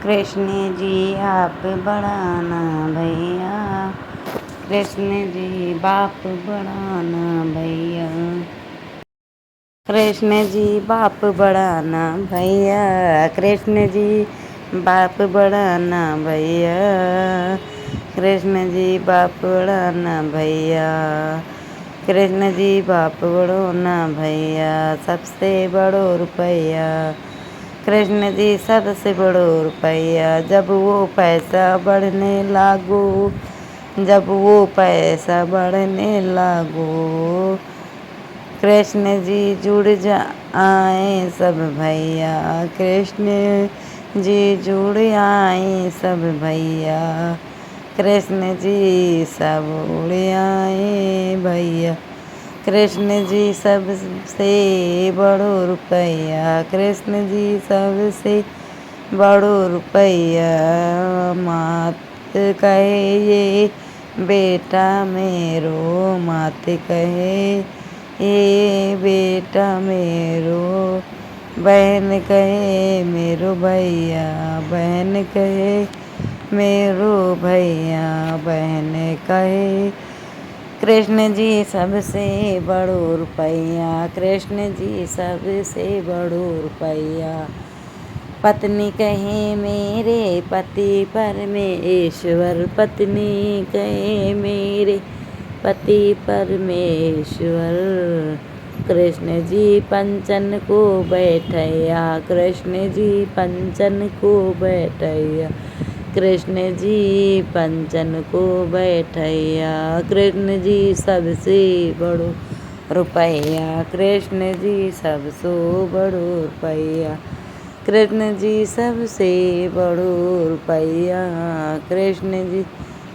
कृष्ण जी आप बढ़ाना भैया, कृष्ण जी बाप बढ़ाना भैया, कृष्ण जी बाप बढ़ाना भैया, कृष्ण जी बाप बढ़ाना भैया, कृष्ण जी बाप बढ़ाना भैया, कृष्ण जी बाप बढ़ाना भैया, सबसे बड़ो रुपया कृष्ण जी सबसे बड़ो रुपया। जब वो पैसा बढ़ने लागो, जब वो पैसा बढ़ने लागो, कृष्ण जी जुड़ आए सब भैया, कृष्ण जी जुड़ आए सब भैया, कृष्ण जी सब उड़ आए भैया, कृष्ण जी सबसे बड़ो रुपया, कृष्ण जी सबसे बड़ो रुपया। मात कहे ये बेटा मेरो, मात कहे ये बेटा मेरो, बहन कहे मेरो भैया, बहन कहे मेरो भैया, बहन कहे कृष्ण जी सबसे बड़ो रुपया, कृष्ण जी सबसे बड़ो रुपया। पत्नी कहे मेरे पति परमेश्वर, पत्नी कहे मेरे पति परमेश्वर, कृष्ण जी पंचन को बैठैया, कृष्ण जी पंचन को बैठैया, कृष्ण जी पंचन को बैठैया, कृष्ण जी सबसे बड़ो रुपया, कृष्ण जी सबसे बड़ो रुपया, कृष्ण जी सबसे बड़ो रुपया, कृष्ण जी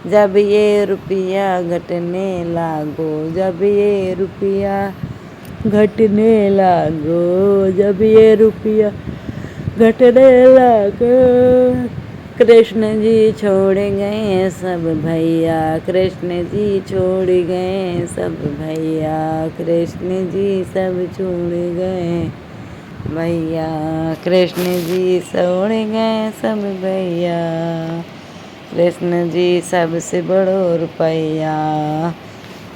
जब ये रुपया घटने लागो, जब ये रुपया घटने लागो, जब ये रुपया घटने लागो, कृष्ण जी छोड़ गए सब भैया, कृष्ण जी छोड़ गए सब भैया, कृष्ण जी सब छोड़ गए भैया, कृष्ण जी छोड़ गए सब भैया, कृष्ण जी सबसे बड़ो रुपया।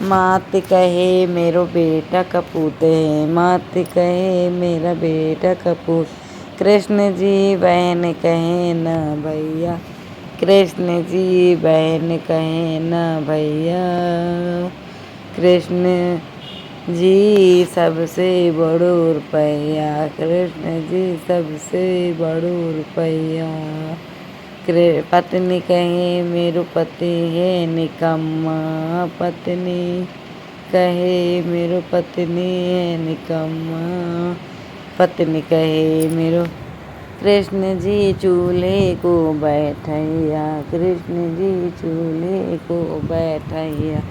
मात कहे मेरो बेटा कपूत है, मात कहे मेरा बेटा कपूत, कृष्ण जी बहन कहे न भैया, कृष्ण जी बहन कहे न भैया, कृष्ण जी सबसे बड़ो रुपया, कृष्ण जी सबसे बड़ो रुपया। पत्नी कहे मेरो पति है निकम्मा, पत्नी कहे मेरो पत्नी है निकम्मा, पत्नी कहे मेरो कृष्ण जी चूल्हे को बैठैया, कृष्ण जी चूल्हे को बैठैया,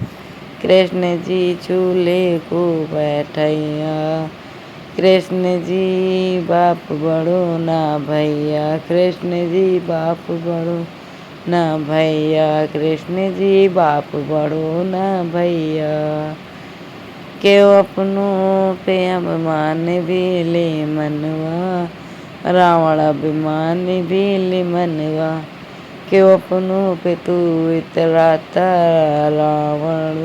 कृष्ण जी चूल्हे को बैठैया, कृष्ण जी बाप बड़ो ना भैया, कृष्ण जी बाप बड़ो ना भैया, कृष्ण जी बाप बड़ो ना भैया। क्यों अपनों पे अभिमान भीले मनवा, रावण अभिमान भीले मनवा, क्यों अपनों पे तू इतराता रावण,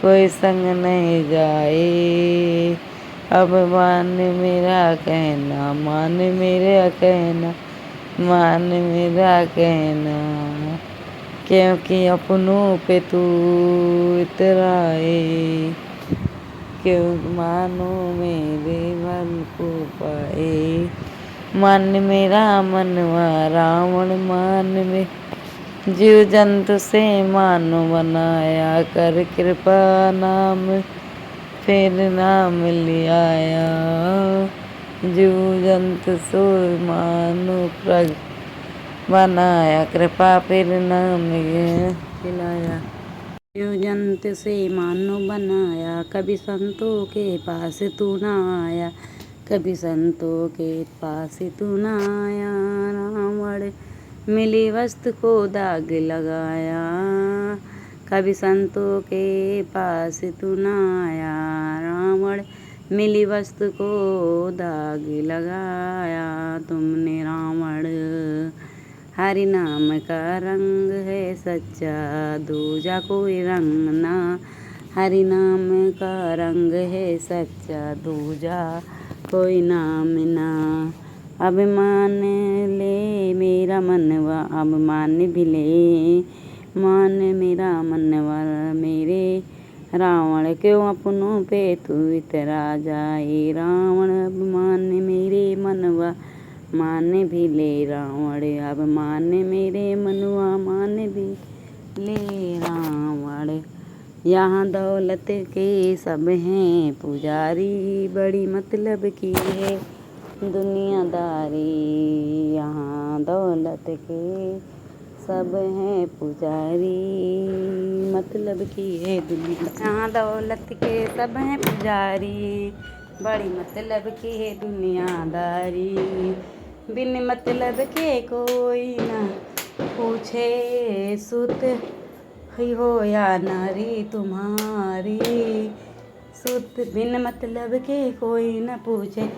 कोई संग नहीं जाए, अब मान मेरा कहना, मान मेरा कहना, मान मेरा कहना, क्योंकि अपनों पे तू इतराए, क्यों मानो मेरे मन को पाए, मन मेरा मनवा रावण मान में, जीव जंतु से मानो बनाया, कर कृपा नाम फिर नाम लियाया, जीव जंतु सो मानो प्रग बनाया, कृपा फिर नाम खिलाया, जीव जंतु से मानो बनाया, कभी संतों के पास तू ना आया, कभी संतों के पास तू ना आया, रावण मिली वस्तु को दाग लगाया, कभी संतों के पास तू ना आया, रावण मिली वस्तु को दाग लगाया, तुमने रावण हरि नाम का रंग है सच्चा, दूजा कोई रंग ना। हरि नाम का रंग है सच्चा, दूजा कोई नाम ना। अब मान ले मेरा मनवा, अब मान भी ले, मान मेरा मनवा मेरे रावण क्यों अपनों पे तू इतरा जाए। रावण अब मान मेरे मनवा, मान भी ले रावण, अब मान मेरे मनवा मान भी ले रावण। यहाँ दौलत के सब हैं पुजारी, बड़ी मतलब की है दुनियादारी। यहाँ दौलत के सब हैं पुजारी, मतलब की है दुनिया। यहाँ दौलत के सब हैं पुजारी, बड़ी मतलब की है दुनियादारी। बिन मतलब के कोई ना पूछे, सुत ही हो या नारी तुम्हारी। सुत बिन मतलब के कोई न पूछे,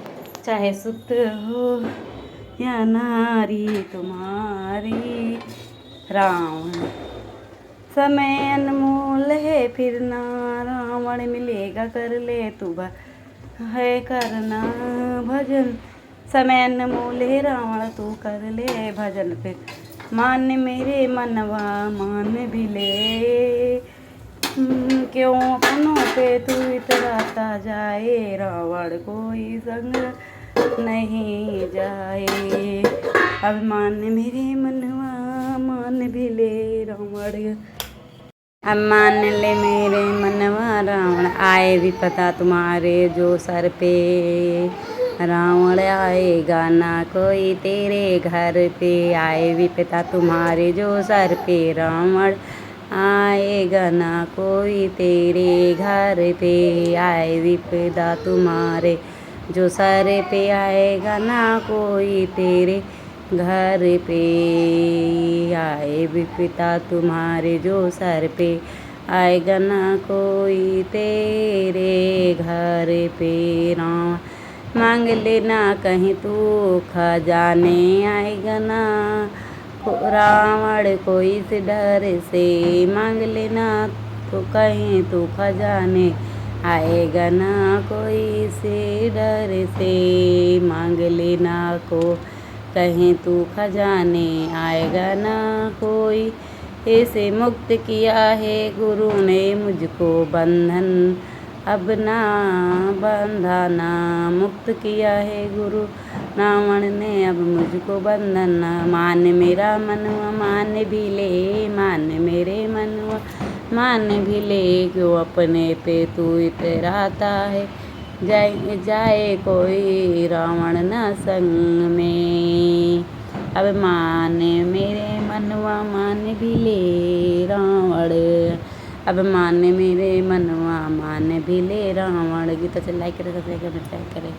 चाहे सुत हो या नारी तुम्हारी। रावण समय अनमोल है फिर ना, रावण मिलेगा कर ले तू है करना भजन। समय अनमोल है रावण तू कर ले भजन, फिर मान मेरे मनवा मान भी ले। क्यों अपनों पे तू इतराता जाए, रावण कोई संग नहीं जाए। अब मान मेरे मनवा मान भी ले रावण, अब मान ले मेरे मनवा रावण। आए भी पता तुम्हारे जो सर पे, रावण आएगा ना कोई तेरे घर पे। आए भी पिता तुम्हारे जो सर पे, रावण आएगा ना कोई तेरे घर पे। आए भी पिता तुम्हारे जो सर पे, आएगा ना कोई तेरे घर पे। आए भी पिता तुम्हारे जो सर पे, आएगा ना कोई तेरे घर पे। रावण मांग लेना कहीं तू खजाने, आएगा ना रावण कोई से डर से। मांग लेना तो कहीं तू खजाने, आएगा ना कोई से डर से। मांग लेना को कहीं तू खजाने, आएगा ना कोई ऐसे। मुक्त किया है गुरु ने मुझको बंधन, अब ना बंधाना। मुक्त किया है गुरु रावण ने अब मुझको बंधन। मान मेरा मनवा मान भी ले, मान मेरे मनवा मान भी ले। क्यों अपने पे तू इतराता है, जाए कोई रावण ना संग में। अब मान मेरे मनवा मान भी ले रावण, अब मान मेरे मनवा मान भी ले रावण। गीत अच्छा लाइक करें, सब्सक्राइब करें, शेयर करें।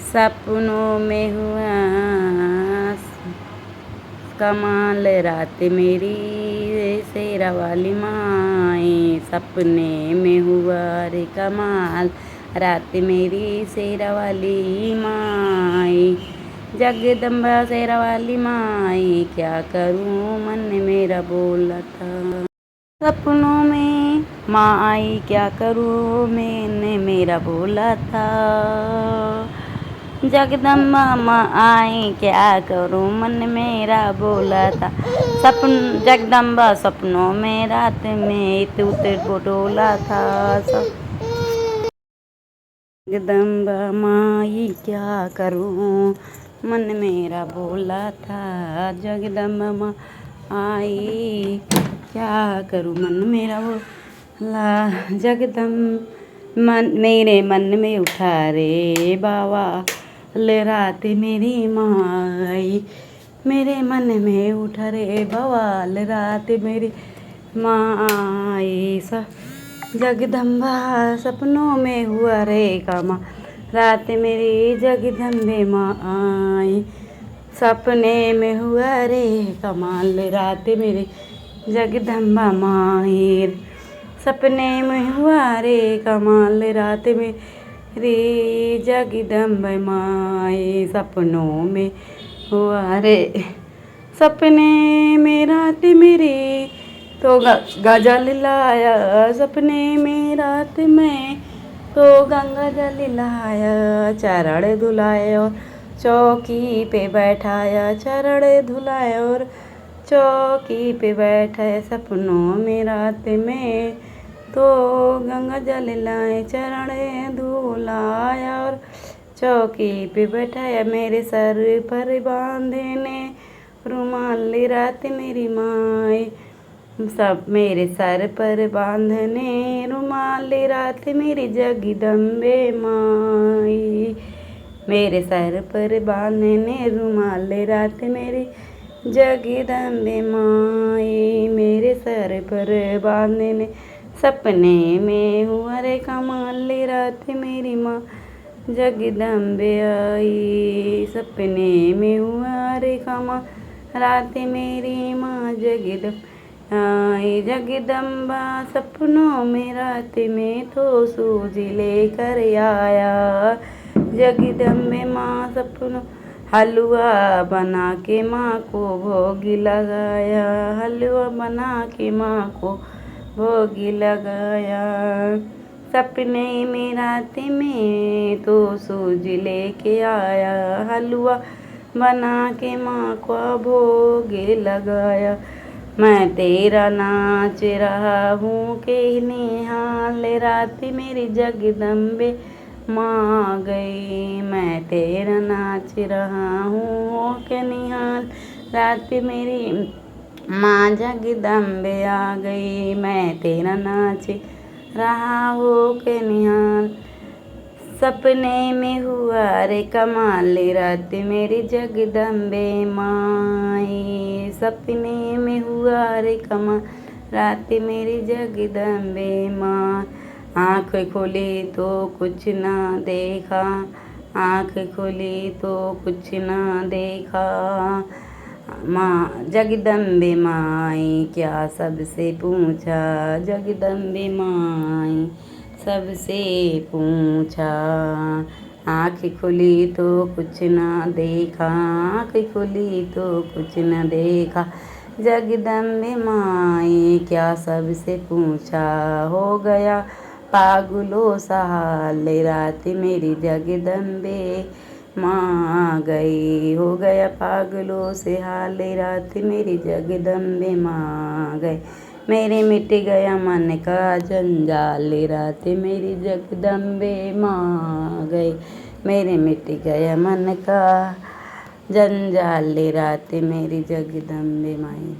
सपनों में हुआ कमाल रात मेरी शेरा वाली माए। सपने में हुआ रे कमाल रात मेरी शेरा वाली माए। जगदम्बा शेरा वाली माए, क्या करूं मन मेरा बोला था। सपनों में माँ आई क्या करूं मैंने मेरा बोला था। जगदम्बा माँ आई क्या करूं मन मेरा बोला था। जगदम्बा सपनों में रात में तू तेरे डोला था। जगदम्बा माँ आई क्या करूं मन मेरा बोला था। जगदम्बा माँ आई क्या करूं मन मेरा बोला। जगदम्बा मन मेरे मन में उठा रे बाबा रात मेरी माँ आई। मेरे मन में उठा रे बवाल रात मेरी माँ आई। जगदम्बा सपनों में हुआ रे कमा रात मेरी जगदम्बे माँ आई। सपने में हुआ रे कमाल रात मेरी जगदम्बा माँ। सपने में हुआ रे कमाल रात में रे जगदम्बा माँ। सपनों में हुआ रे सपने में रात मेरी तो गजल लाया, सपने में रात में तो गंगा जल लाया, चरण धुलाए और चौकी पे बैठाया, चरण धुलाए और चौकी पे बैठाया, सपनों में रात में तो गंगा जल लाए, चरण धुलाया और चौकी पे बैठाया, मेरे सर पर बांधने रुमाल रात मेरी माए, सब मेरे सर पर बांधने रुमाल रात मेरी जगदम्बे माई, मेरे सर पर बांधने रुमाल रात मेरी जगदम्बे माई, मेरे सर पर बांधने सपने में हुआ रे कमाल रात मेरी माँ जगदम्बे आई, सपने में हुआ रे कमाल रात मेरी माँ जगदम्बे आई, जगदम्बा सपनों में रात में तो सूजी लेकर आया, जगदम्बे माँ सपनों हलवा बना के माँ को भोग लगाया, हलवा बना के माँ को भोग लगाया, सपने में रात में तो सूजी लेके आया, हलवा बना के माँ को भोग लगाया, मैं तेरा नाच रहा हूँ के निहाल रात मेरी जगदम्बे माँ गई, मैं तेरा नाच रहा हूँ के निहाल रात मेरी माँ जगदम्बे आ गई, मैं तेरा नाच रहा हूँ के निहाल, सपने में हुआ रे कमाल रात मेरी जगदम्बे माई, सपने में हुआ रे कमाल रात मेरी जगदम्बे माँ, आँख खोली तो कुछ ना देखा, आँख खोली तो कुछ ना देखा, माँ जगदम्बे माई क्या सबसे पूछा, जगदम्बे माई सबसे पूछा, आँख खुली तो कुछ ना देखा, आँख खुली तो कुछ ना देखा, जगदम्बे माई क्या सबसे पूछा, हो गया पागलों सा हाल रात मेरी जगदम्बे माँ गई, हो गया पागलों से हाल रात मेरी जगदम्बे माँ गई, मेरे मिट गया मन का जंजाल रात मेरी जगदम्बे माँ गई, मेरे मिट गया मन का जंजाल रात मेरी जगदम्बे माई,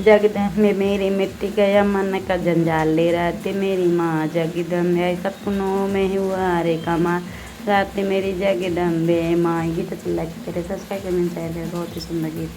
जगदम्बे मेरी मिट गया मन का जंजाल रात मेरी माँ जगदम्बे, सपनों में हुआ रे कमाल रात मेरी जगदम्बे माँ। गीत अच्छा लाइक करें, सब्सक्राइब करें, बहुत ही सुंदर गीत।